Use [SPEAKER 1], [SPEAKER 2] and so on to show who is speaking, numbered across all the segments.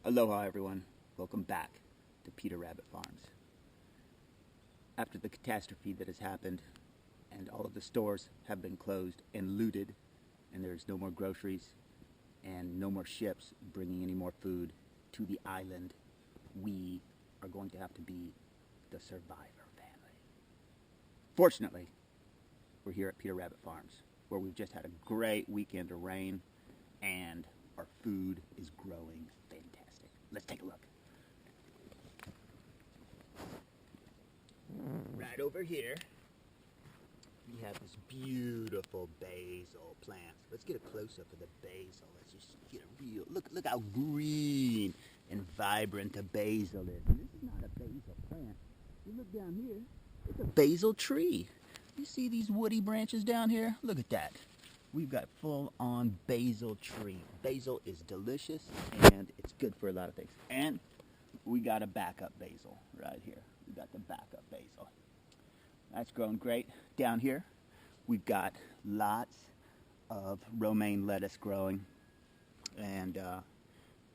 [SPEAKER 1] Aloha everyone, welcome back to Peter Rabbit Farms. After the catastrophe that has happened and all of the stores have been closed and looted and there's no more groceries and no more ships bringing any more food to the island, we are going to have to be the survivor family. Fortunately, we're here at Peter Rabbit Farms where we've just had a great weekend of rain and our food is growing fantastic. Let's take a look. Right over here, we have this beautiful basil plant. Let's get a close-up of the basil. Let's just get a real look how green and vibrant the basil is. And this is not a basil plant. You look down here, it's a basil tree. You see these woody branches down here? Look at that. We've got full-on basil tree. Basil is delicious and it's good for a lot of things. And we got a backup basil right here. We got the backup basil. That's grown great. Down here, we've got lots of romaine lettuce growing, and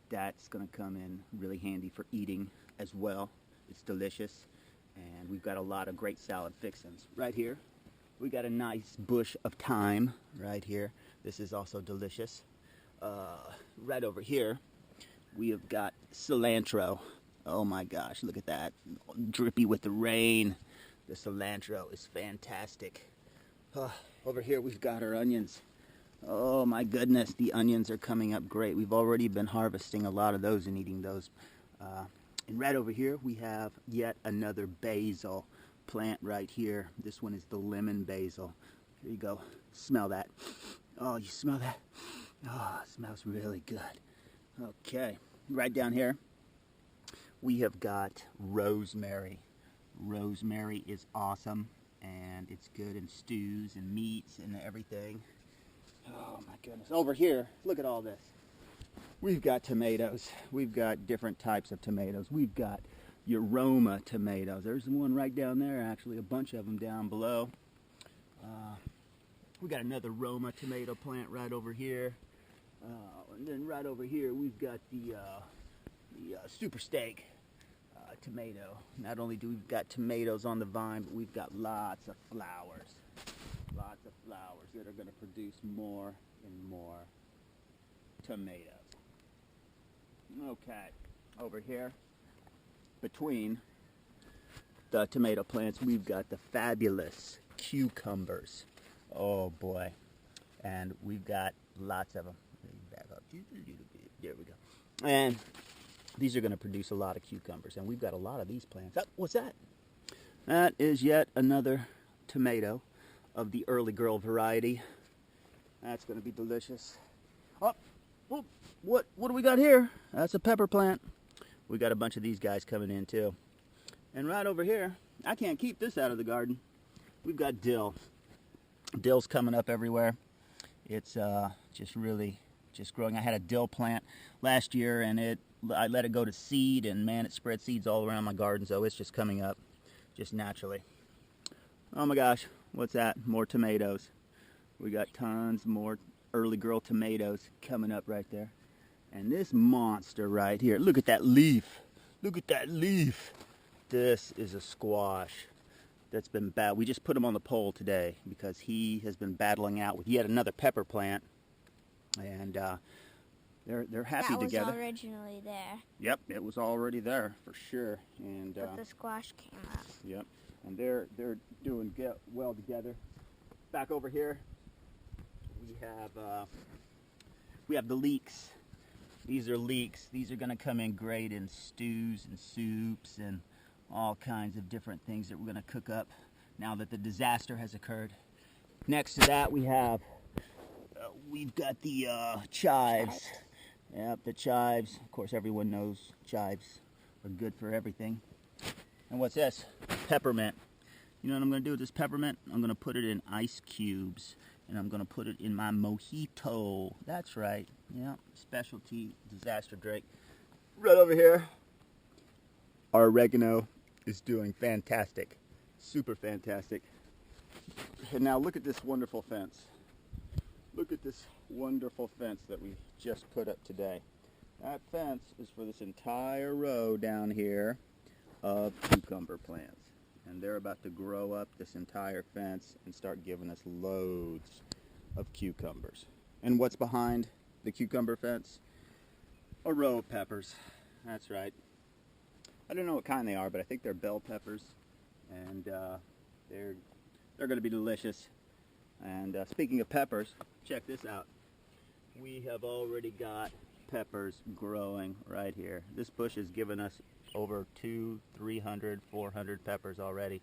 [SPEAKER 1] that's going to come in really handy for eating as well. It's delicious, and we've got a lot of great salad fixings. Right here, we got a nice bush of thyme right here. This is also delicious. Right over here, we have got cilantro. Oh my gosh, look at that. Drippy with the rain. The cilantro is fantastic. Over here we've got our onions. Oh my goodness, the onions are coming up great. We've already been harvesting a lot of those and eating those. And right over here we have yet another basil plant right here. This one is the lemon basil. Here you go. Smell that. Oh, you smell that? Oh, it smells really good. Okay, right down here we have got rosemary. Rosemary is awesome, and it's good in stews and meats and everything. Oh my goodness. Over here, look at all this. We've got tomatoes. We've got different types of tomatoes. We've got Aroma tomatoes. There's one right down there, actually, a bunch of them down below. We got another Roma tomato plant right over here. And then right over here, we've got the Super Steak tomato. Not only do we've got tomatoes on the vine, but we've got lots of flowers. Lots of flowers that are going to produce more and more tomatoes. Okay, over here, between the tomato plants, we've got the fabulous cucumbers. Oh boy. And we've got lots of them. Back up just a little bit. There we go. And these are going to produce a lot of cucumbers. And we've got a lot of these plants. Oh, what's that? That is yet another tomato of the early girl variety. That's going to be delicious. Oh, what do we got here? That's a pepper plant. We got a bunch of these guys coming in too. And right over here, I can't keep this out of the garden. We've got dill. Dill's coming up everywhere. It's just growing. I had a dill plant last year, and I let it go to seed, and man, it spread seeds all around my garden, so it's just coming up just naturally. Oh my gosh, what's that? More tomatoes. We got tons more early girl tomatoes coming up right there. And this monster right here, look at that leaf. Look at that leaf. This is a squash that's been bad. We just put him on the pole today because he has been battling out with yet another pepper plant. And they're happy together.
[SPEAKER 2] That was originally there.
[SPEAKER 1] Yep, it was already there for sure. And
[SPEAKER 2] but the squash came up.
[SPEAKER 1] Yep, and they're doing well together. Back over here, we have the leeks. These are leeks. These are going to come in great in stews and soups and all kinds of different things that we're going to cook up now that the disaster has occurred. Next to that, we've got the chives. Yep, the chives. Of course, everyone knows chives are good for everything. And what's this? Peppermint. You know what I'm going to do with this peppermint? I'm going to put it in ice cubes. And I'm going to put it in my mojito. That's right. Yeah, specialty disaster drink. Right over here, our oregano is doing fantastic. Super fantastic. And now look at this wonderful fence. Look at this wonderful fence that we just put up today. That fence is for this entire row down here of cucumber plants. And they're about to grow up this entire fence and start giving us loads of cucumbers. And what's behind the cucumber fence? A row of peppers. That's right. I don't know what kind they are, but I think they're bell peppers. And they're going to be delicious. And speaking of peppers, check this out. We have already got peppers growing right here. This bush has given us over 200, 300, 400 peppers already,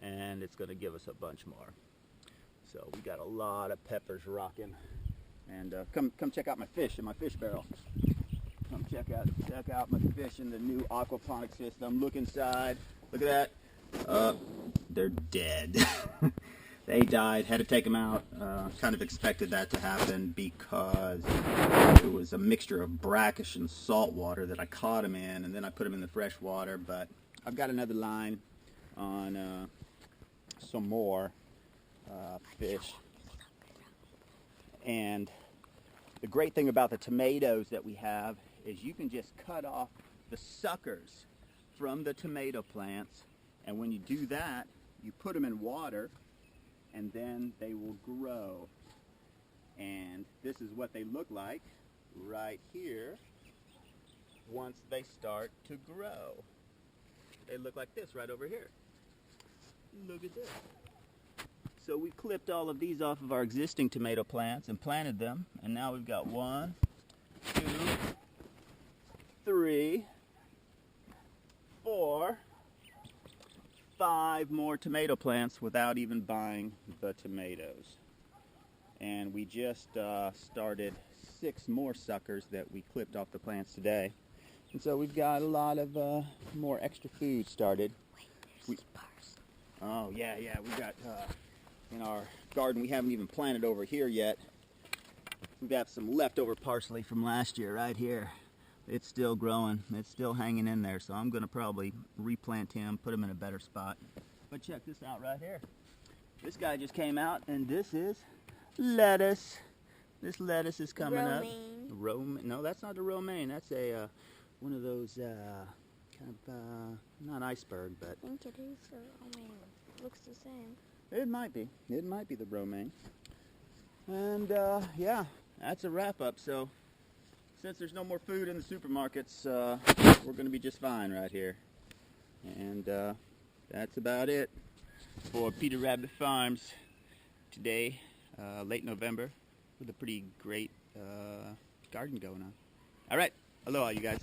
[SPEAKER 1] and it's going to give us a bunch more. So we got a lot of peppers rocking. And come check out my fish in my fish barrel. Come check out my fish in the new aquaponic system. Look inside. Look at that. They're dead. They died. Had to take them out. Kind of expected that to happen because it was a mixture of brackish and salt water that I caught them in, and then I put them in the fresh water. But I've got another line on some more fish. And the great thing about the tomatoes that we have is you can just cut off the suckers from the tomato plants, and when you do that, you put them in water, and then they will grow. And this is what they look like right here once they start to grow. They look like this right over here. Look at this. So we clipped all of these off of our existing tomato plants and planted them, and now we've got 1, 2, 3, 4, 5 more tomato plants without even buying the tomatoes. And we just started 6 more suckers that we clipped off the plants today. And so we've got a lot of more extra food started. Oh yeah, we got in our garden, we haven't even planted over here yet. We've got some leftover parsley from last year right here. It's still growing. It's still hanging in there, so I'm going to probably replant him, put him in a better spot. But check this out right here. This guy just came out, and this is lettuce. This lettuce is coming up. Romaine. No, that's not a romaine. That's a one of those kind of not iceberg, but
[SPEAKER 2] I think it is a romaine. Looks the same.
[SPEAKER 1] It might be. It might be the romaine. And yeah, that's a wrap up. So since there's no more food in the supermarkets, we're going to be just fine right here. And that's about it for Peter Rabbit Farms today, late November, with a pretty great garden going on. All right. Aloha, you guys.